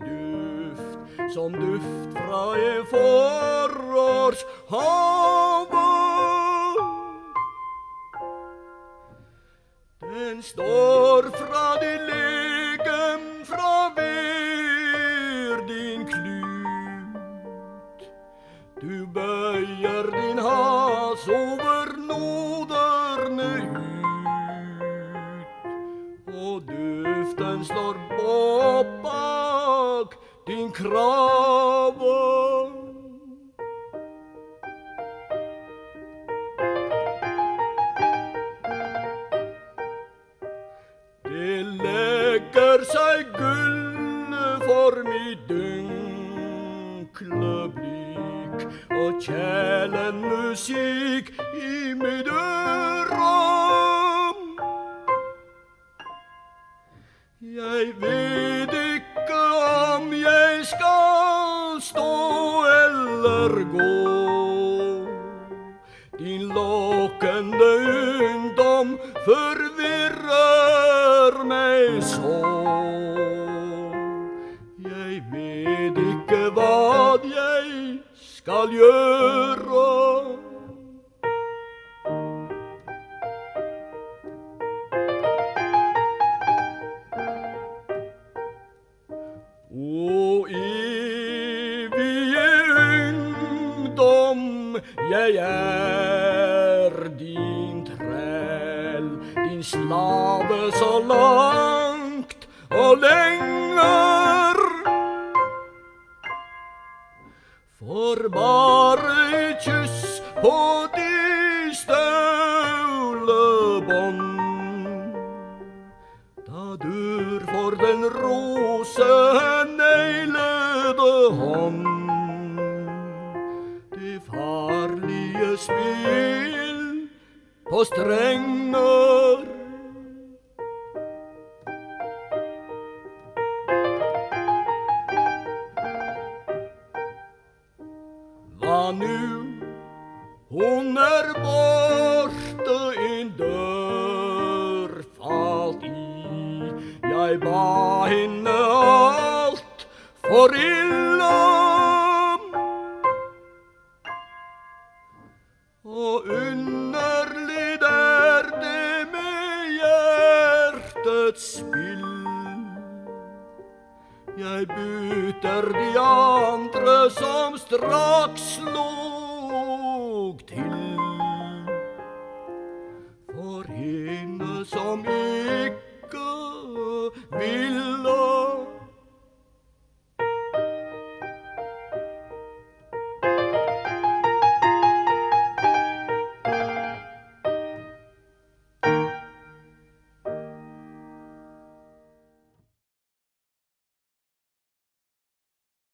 duft, som duft fra en forårshave. Den står fra din legem, fra hver din klut. Du bøyer din has over noderne ut, og duften slår opp bak din krave. Det legger seg gullform i dunkle blikk, og kjælen musikk i mitt øre. Jeg vet ikke om jeg skal stå eller gå. Din lokkende ungdom forvirrer meg så. Jeg vet ikke hva jeg skal gjøre. O evige ungdom, jeg er din træl, din slave så langt og lenger. For bare et kyss på de støvlebånd, da dør for den roseneglede hånd. Det farlige spill på strenger. Hva nu? Hun er borte, en dør falt i. Jeg ba henne alt for ille, og underlig er det med hjertets spill. Jeg bytter de andre som straks slog til.